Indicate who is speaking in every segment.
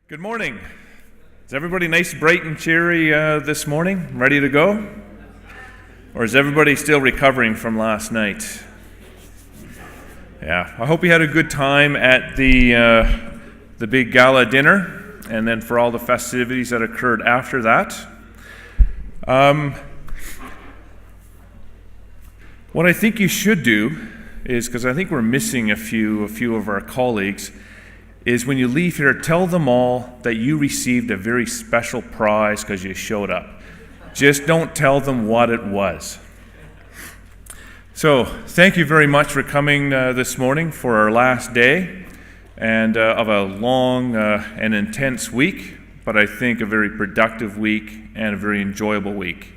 Speaker 1: Good morning. Is everybody nice, bright, and cheery this morning? Ready to go? Or is everybody still recovering from last night? Yeah, I hope you had a good time at the big gala dinner, and then for all the festivities that occurred after that. What I think you should do is, because I think we're missing a few of our colleagues, is when you leave here, tell them all that you received a very special prize because you showed up. Just don't tell them what it was. So, thank you very much for coming this morning for our last day and of a long and intense week, but I think a very productive week and a very enjoyable week.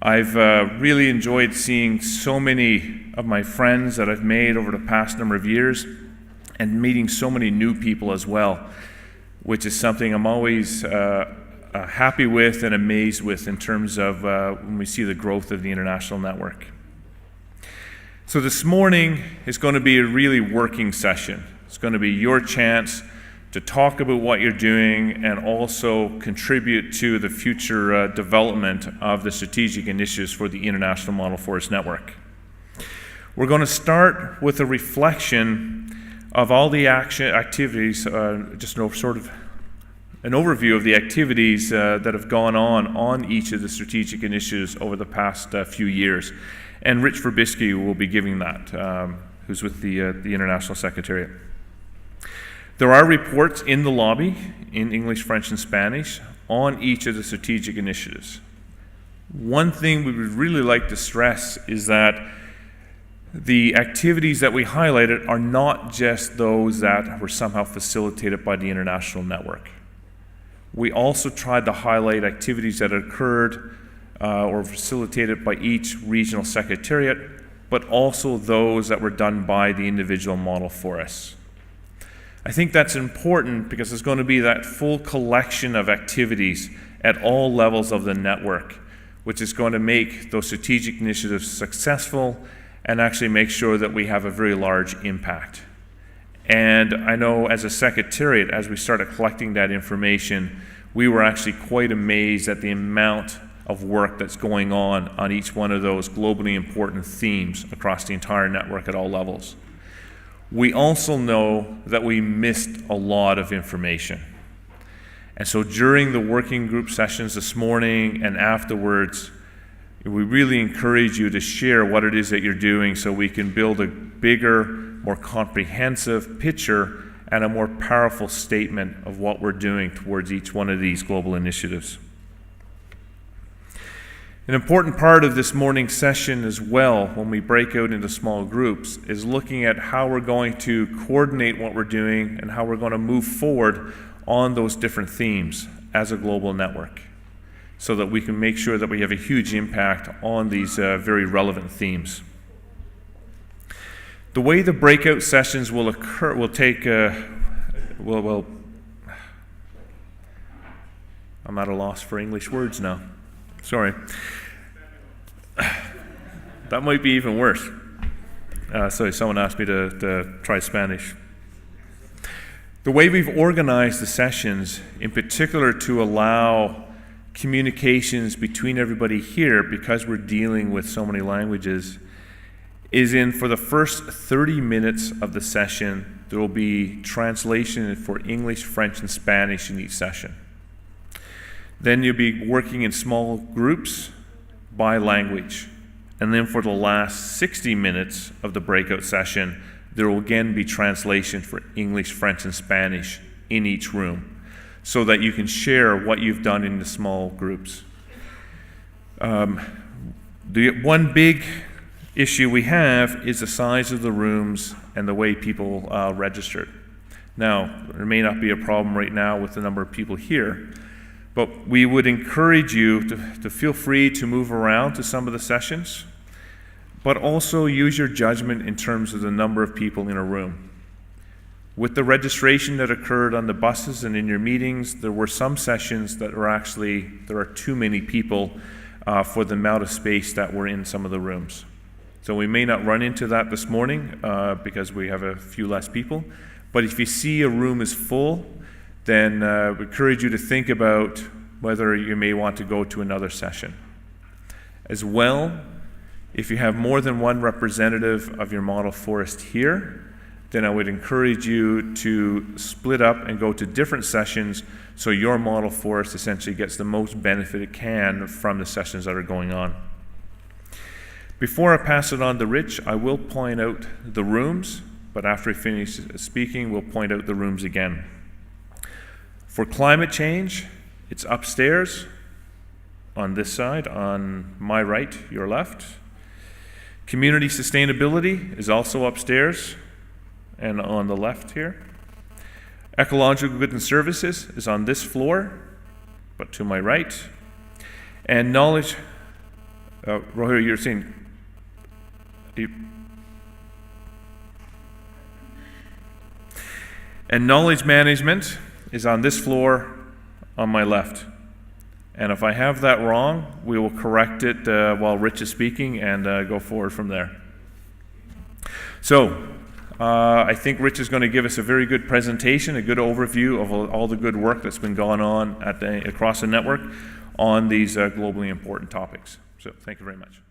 Speaker 1: I've really enjoyed seeing so many of my friends that I've made over the past number of years, and meeting so many new people as well, which is something I'm always happy with and amazed with in terms of when we see the growth of the international network. So this morning is going to be a really working session. It's going to be your chance to talk about what you're doing and also contribute to the future development of the strategic initiatives for the International Model Forest Network. We're going to start with a reflection of all the activities, just sort of an overview of the activities that have gone on each of the strategic initiatives over the past few years. And Rich Verbisky will be giving that, who's with the International Secretariat. There are reports in the lobby, in English, French, and Spanish, on each of the strategic initiatives. One thing we would really like to stress is that the activities that we highlighted are not just those that were somehow facilitated by the international network. We also tried to highlight activities that occurred or facilitated by each regional secretariat, but also those that were done by the individual model forests. I think that's important because there's going to be that full collection of activities at all levels of the network, which is going to make those strategic initiatives successful and actually make sure that we have a very large impact. And I know as a secretariat, as we started collecting that information, we were actually quite amazed at the amount of work that's going on each one of those globally important themes across the entire network at all levels. We also know that we missed a lot of information. And so during the working group sessions this morning and afterwards, we really encourage you to share what it is that you're doing so we can build a bigger, more comprehensive picture and a more powerful statement of what we're doing towards each one of these global initiatives. An important part of this morning's session as well, when we break out into small groups, is looking at how we're going to coordinate what we're doing and how we're going to move forward on those different themes as a global network, so that we can make sure that we have a huge impact on these very relevant themes. The way the breakout sessions will occur will take, I'm at a loss for English words now. Sorry. That might be even worse. Sorry, someone asked me to try Spanish. The way we've organized the sessions, in particular to allow communications between everybody here, because we're dealing with so many languages, is for the first 30 minutes of the session, there will be translation for English, French, and Spanish in each session. Then you'll be working in small groups by language. And then for the last 60 minutes of the breakout session, there will again be translation for English, French, and Spanish in each room, so that you can share what you've done in the small groups. The one big issue we have is the size of the rooms and the way people registered. Now, there may not be a problem right now with the number of people here, but we would encourage you to feel free to move around to some of the sessions, but also use your judgment in terms of the number of people in a room. With the registration that occurred on the buses and in your meetings, there were some sessions that were actually, there are too many people for the amount of space that were in some of the rooms. So we may not run into that this morning because we have a few less people, but if you see a room is full, then we encourage you to think about whether you may want to go to another session. As well, if you have more than one representative of your model forest here, then I would encourage you to split up and go to different sessions so your model forest essentially gets the most benefit it can from the sessions that are going on. Before I pass it on to Rich, I will point out the rooms, but after I finish speaking, we'll point out the rooms again. For climate change, it's upstairs on this side, on my right, your left. Community sustainability is also upstairs and on the left here. Ecological goods and services is on this floor, but to my right. And knowledge, Rohir, you're saying, and knowledge management is on this floor on my left. And if I have that wrong, we will correct it while Rich is speaking and go forward from there. So, I think Rich is going to give us a very good presentation, a good overview of all the good work that's been going on across the network on these globally important topics. So, thank you very much.